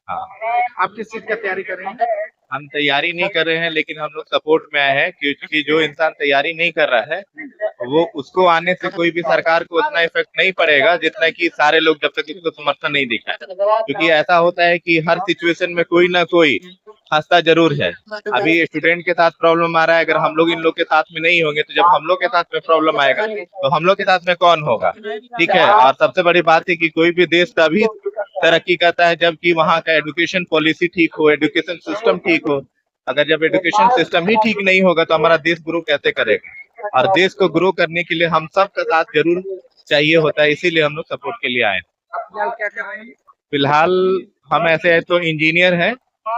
हाँ। आप किस चीज का तैयारी कर रहे हैं? हम तैयारी नहीं कर रहे हैं, लेकिन हम लोग सपोर्ट में आए हैं, क्योंकि जो इंसान तैयारी नहीं कर रहा है वो उसको आने से कोई भी सरकार को उतना इफेक्ट नहीं पड़ेगा जितना कि सारे लोग जब तक इसको समर्थन नहीं दिखाए। क्योंकि ऐसा होता है कि हर सिचुएशन में कोई ना कोई हंसता जरूर है। अभी स्टूडेंट के साथ प्रॉब्लम आ रहा है, अगर हम लोग इन लोग के साथ में नहीं होंगे तो जब हम लोग के साथ में प्रॉब्लम आएगा तो हम लोग के साथ में कौन होगा? ठीक है। और सबसे बड़ी बात है कि कोई भी देश तभी तरक्की करता है जबकि वहाँ का एजुकेशन पॉलिसी ठीक हो, एजुकेशन सिस्टम ठीक हो। अगर जब एजुकेशन सिस्टम ही ठीक नहीं होगा तो हमारा देश ग्रो कैसे करेगा? और देश को ग्रो करने के लिए हम सब का साथ जरूर चाहिए होता है, इसीलिए हम लोग सपोर्ट के लिए आए। आप फिलहाल क्या कर रहे हैं? फिलहाल हम ऐसे है तो इंजीनियर हैं,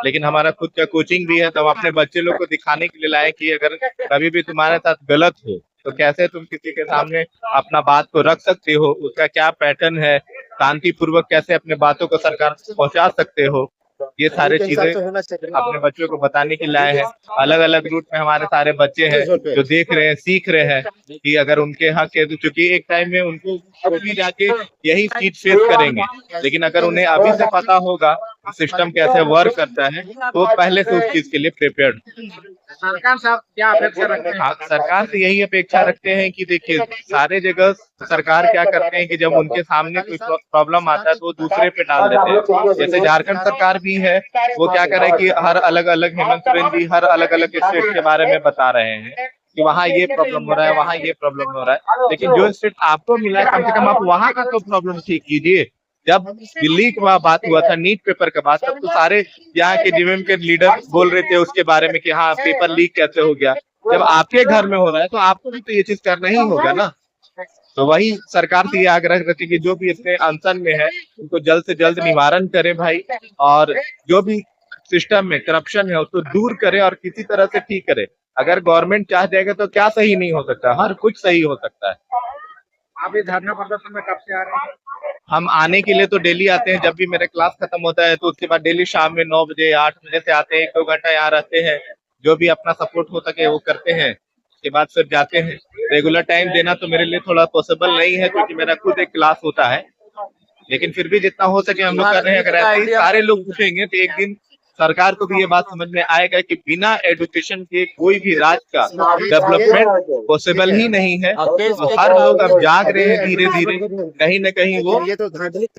लेकिन हमारा खुद का कोचिंग भी है, तो हम अपने बच्चे लोग को दिखाने के लिए लाए कि अगर कभी भी तुम्हारे साथ गलत हो तो कैसे तुम किसी के सामने अपना बात को रख सकते हो, उसका क्या पैटर्न है, शांतिपूर्वक कैसे अपने बातों को सरकार पहुंचा सकते हो। ये सारे चीजें अपने बच्चों को बताने के लिए लाए हैं। अलग अलग रूट में हमारे सारे बच्चे हैं जो देख रहे हैं, सीख रहे हैं कि अगर उनके हक है, तो चूंकि एक टाइम में उनको अभी जाके यही चीज फेस करेंगे, लेकिन अगर उन्हें अभी से पता होगा सिस्टम कैसे वर्क करता है तो पहले से उस चीज के लिए प्रिपेयर्ड। सरकार साहब क्या अपेक्षा रखते हैं? सरकार से यही अपेक्षा रखते हैं कि देखिए, सारे जगह सरकार क्या करते हैं कि जब उनके सामने कोई प्रॉब्लम आता है तो वो दूसरे पे डाल देते हैं। जैसे झारखंड सरकार भी है, वो क्या करे कि हर अलग अलग, हेमंत सोरेन जी हर अलग अलग स्टेट के बारे में बता रहे हैं कि वहाँ ये प्रॉब्लम हो रहा है, वहाँ ये प्रॉब्लम हो रहा है। लेकिन जो स्टेट आपको मिला है, कम से कम आप वहाँ का तो प्रॉब्लम ठीक कीजिए। जब दिल्ली की बात हुआ था, नीट पेपर का बात, तब तो सारे यहाँ के डीएमएम के लीडर बोल रहे थे उसके बारे में कि हाँ पेपर लीक कैसे हो गया। जब आपके घर में हो रहा है तो आपको भी तो ये चीज करना ही होगा ना। तो वही सरकार से ये आग्रह रखे कि जो भी इतने अनशन में है उनको जल्द से जल्द निवारण करे भाई, और जो भी सिस्टम में करप्शन है उसको दूर करे और किसी तरह से ठीक करे। अगर गवर्नमेंट चाह जाएगा तो क्या सही नहीं हो सकता? हर कुछ सही हो सकता है। आप इस धरना प्रदर्शन में कब से आ रहे हैं? हम आने के लिए तो डेली आते हैं, जब भी मेरे क्लास खत्म होता है तो उसके बाद डेली शाम में 9 बजे 8 बजे से आते हैं, 1-2 घंटा यहाँ रहते हैं, जो भी अपना सपोर्ट हो सके वो करते हैं, उसके बाद फिर जाते हैं। रेगुलर टाइम देना तो मेरे लिए थोड़ा पॉसिबल नहीं है क्योंकि मेरा खुद एक क्लास होता है, लेकिन फिर भी जितना हो सके हम लोग कर रहे हैं। अगर ऐसे ही सारे लोग उठेंगे तो एक दिन सरकार को भी ये बात समझ में आएगा कि बिना एजुकेशन के कोई भी राज्य का डेवलपमेंट पॉसिबल ही नहीं है। तो हर लोग अब जाग रहे हैं धीरे धीरे, कहीं न कहीं वो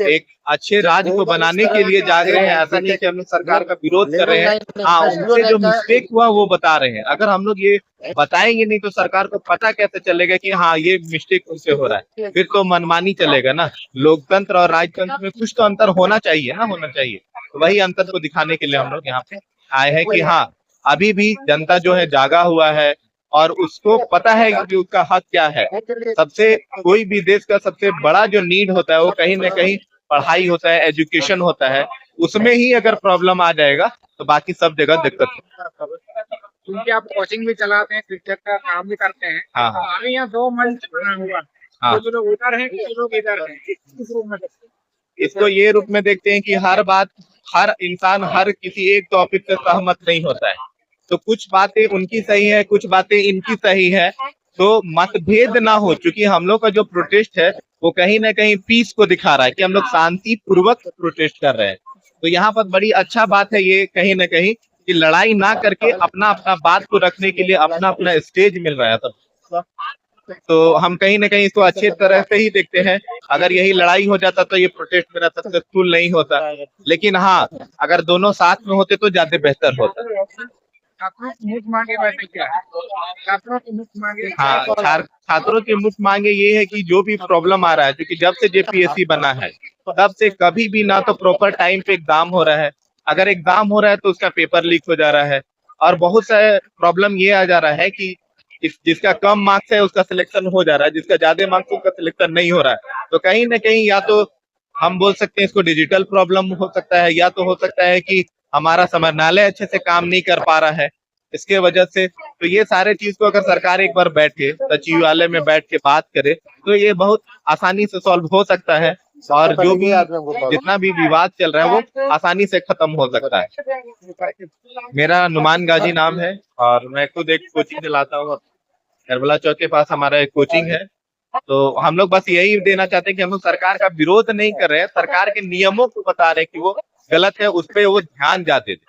एक अच्छे राज्य को बनाने के लिए जाग रहे हैं। ऐसा नहीं कि हम लोग सरकार का विरोध कर रहे हैं, हाँ उनसे जो मिस्टेक हुआ वो बता रहे हैं। अगर हम लोग ये बताएंगे नहीं तो सरकार को पता कैसे चलेगा कि हाँ ये मिस्टेक उनसे हो रहा है? फिर तो मनमानी चलेगा ना। लोकतंत्र और राजतंत्र में कुछ तो अंतर होना चाहिए ना, होना चाहिए। तो वही अंतर को दिखाने के लिए हम लोग यहाँ पे आए हैं कि हाँ अभी भी जनता जो है जागा हुआ है और उसको पता है कि उसका हक क्या है। सबसे, कोई भी देश का सबसे बड़ा जो नीड होता है वो कहीं ना कहीं पढ़ाई होता है, एजुकेशन होता है। उसमें ही अगर प्रॉब्लम आ जाएगा तो बाकी सब जगह दिक्कत है। क्योंकि आप कोचिंग भी चलाते हैं, शिक्षक का काम भी करते हैं। हाँ हाँ अभी यहाँ दो मंच बना हुआ, हाँ। कुछ लोग उधर हैं, कुछ लोग इधर हैं, किस रूप में? इसको ये रूप में देखते हैं कि हर बात, हर इंसान हर किसी एक टॉपिक से सहमत नहीं होता है, तो कुछ बातें उनकी सही है, कुछ बातें इनकी सही है, तो मतभेद ना हो। क्योंकि हम लोग का जो प्रोटेस्ट है वो कहीं ना कहीं पीस को दिखा रहा है कि हम लोग शांति पूर्वक प्रोटेस्ट कर रहे हैं। तो यहाँ पर बड़ी अच्छा बात है ये कहीं ना कहीं कि लड़ाई ना करके अपना अपना बात को रखने के लिए अपना अपना स्टेज मिल रहा है सब। तो हम कहीं ना कहीं इसको अच्छी तरह से ही देखते हैं। अगर यही लड़ाई हो जाता तो ये प्रोटेस्ट मेरा सक्सेसफुल नहीं होता, लेकिन हाँ अगर दोनों साथ में होते तो ज्यादा बेहतर होता। छात्रों की मुख्य मांगे वैसे क्या है? छात्रों की मुख्य मांगे? हाँ, छात्रों की मुख्य मांगे ये है कि जो भी प्रॉब्लम आ रहा है, क्योंकि जब से जेपीएससी बना है तब से कभी भी ना तो प्रॉपर टाइम पे एग्जाम हो रहा है, अगर एग्जाम हो रहा है तो उसका पेपर लीक हो जा रहा है, और बहुत सारे प्रॉब्लम ये आ जा रहा है कि जिसका कम मार्क्स है उसका सिलेक्शन हो जा रहा है, जिसका ज्यादा मार्क्स उसका सिलेक्शन नहीं हो रहा है। तो कहीं ना कहीं या तो हम बोल सकते हैं इसको डिजिटल प्रॉब्लम हो सकता है, या तो हो सकता है कि हमारा समरनालय अच्छे से काम नहीं कर पा रहा है इसके वजह से। तो ये सारे चीज को अगर सरकार एक बार बैठे सचिवालय में बैठ के बात करे तो ये बहुत आसानी से सॉल्व हो सकता है, और जो भी जितना भी विवाद चल रहा है वो आसानी से खत्म हो सकता है। मेरा नुमान गाजी नाम है और मैं खुद एक कोचिंग चलाता हूँ। करबला चौक के पास हमारा एक कोचिंग है, तो हम लोग बस यही देना चाहते हैं कि हम लोग सरकार का विरोध नहीं कर रहे हैं, सरकार के नियमों को बता रहे हैं कि वो गलत है, उस पर वो ध्यान जाते थे।